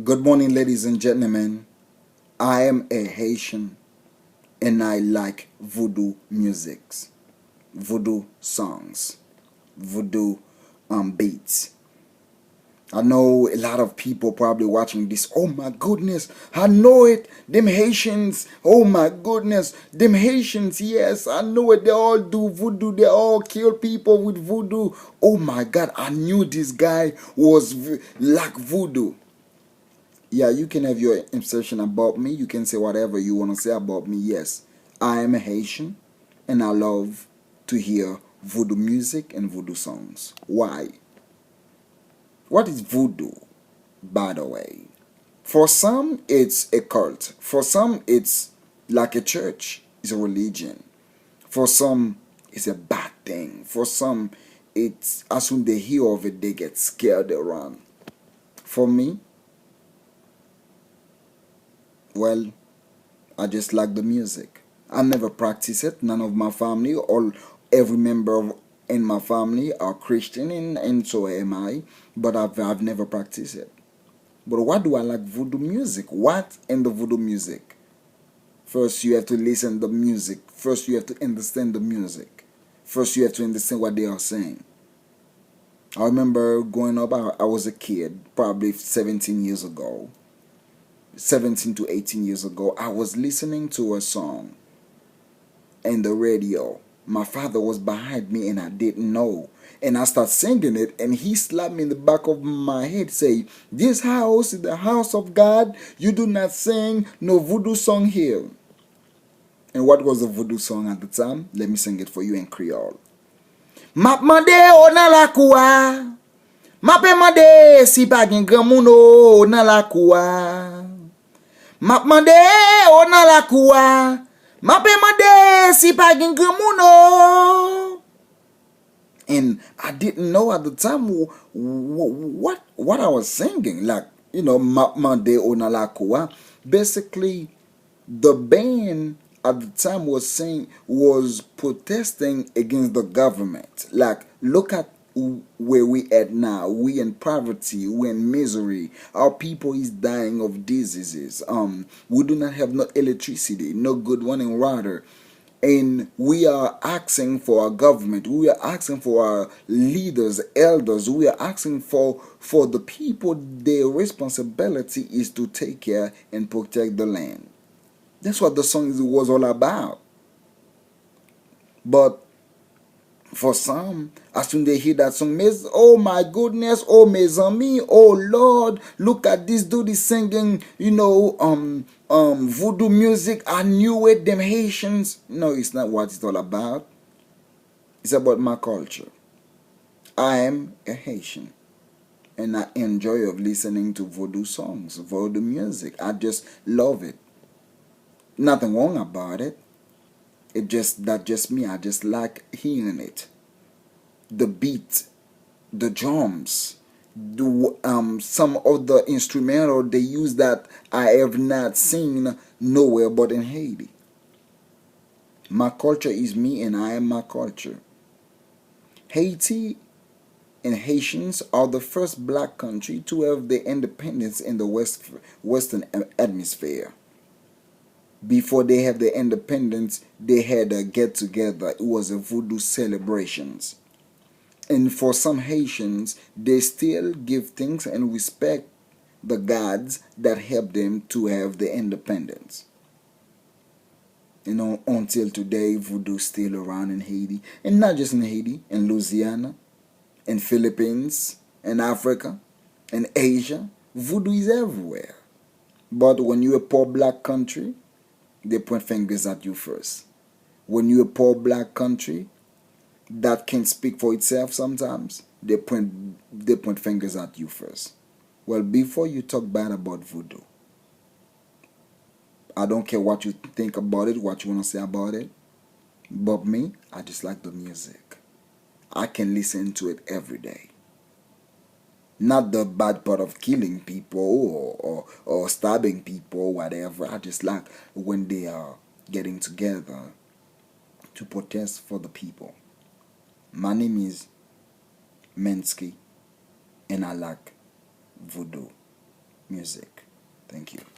Good morning, ladies and gentlemen. I am a Haitian and I like voodoo musics, voodoo songs, voodoo beats. I know a lot of people probably watching this. Oh my goodness, I know it. Them Haitians. Oh my goodness, them Haitians. Yes, I know it. They all do voodoo. They all kill people with voodoo. Oh my God, I knew this guy was like voodoo. Yeah, you can have your impression about me. You can say whatever you want to say about me. Yes, I am a Haitian and I love to hear voodoo music and voodoo songs. Why? What is voodoo, by the way? For some, it's a cult. For some, it's like a church, it's a religion. For some, it's a bad thing. For some, it's as soon they hear of it, they get scared, they run. For me, well, I just like the music. I never practice it. None of my family, all every member in my family are Christian, and so am I. But I've never practiced it. But why do I like voodoo music? What in the voodoo music? First, you have to listen to the music. First, you have to understand the music. First, you have to understand what they are saying. I remember growing up, I was a kid, probably 17 years ago. 17 to 18 years ago, I was listening to a song in the radio. My father was behind me and I didn't know. And I started singing it and he slapped me in the back of my head, say, "This house is the house of God. You do not sing no voodoo song here." And what was the voodoo song at the time? Let me sing it for you in Creole. Map mande o na la kua. Mape mande si pa gen gran moun o na la kua. Map mande o na la kua. Mape mande si pa gen gran moun o. And I didn't know at the time what I was singing. Like, Map mande o na la kua. Basically, the band at the time was protesting against the government. Like, look at where we at now. We in poverty, we in misery. Our people is dying of diseases. We do not have no electricity, no good running water. And we are asking for our government, we are asking for our leaders, elders, we are asking for the people. Their responsibility is to take care and protect the land. That's what the song was all about. But for some, as soon as they hear that song, oh my goodness, oh mes amis, oh Lord, look at this dude is singing, voodoo music. I knew it, them Haitians. No, it's not what it's all about. It's about my culture. I am a Haitian. And I enjoy of listening to voodoo songs, voodoo music. I just love it. Nothing wrong about it. It just That just me. I just like hearing it. The beat, the drums, some of the instrumental they use that I have not seen nowhere but in Haiti. My culture is me and I am my culture. Haiti and Haitians are the first black country to have their independence in the Western Hemisphere. Before they have their independence, they had a get together. It was a voodoo celebrations. And for some Haitians, they still give thanks and respect the gods that helped them to have the independence. Until today, voodoo still around in Haiti. And not just in Haiti, in Louisiana, in Philippines, in Africa, in Asia. Voodoo is everywhere. But when you're a poor black country, they point fingers at you first. When you're a poor black country that can speak for itself sometimes, they point fingers at you first. Well, before you talk bad about voodoo, I don't care what you think about it, what you want to say about it. But me, I just like the music. I can listen to it every day. Not the bad part of killing people or stabbing people or whatever. I just like when they are getting together to protest for the people. My name is Mensky and I like voodoo. music. Thank you.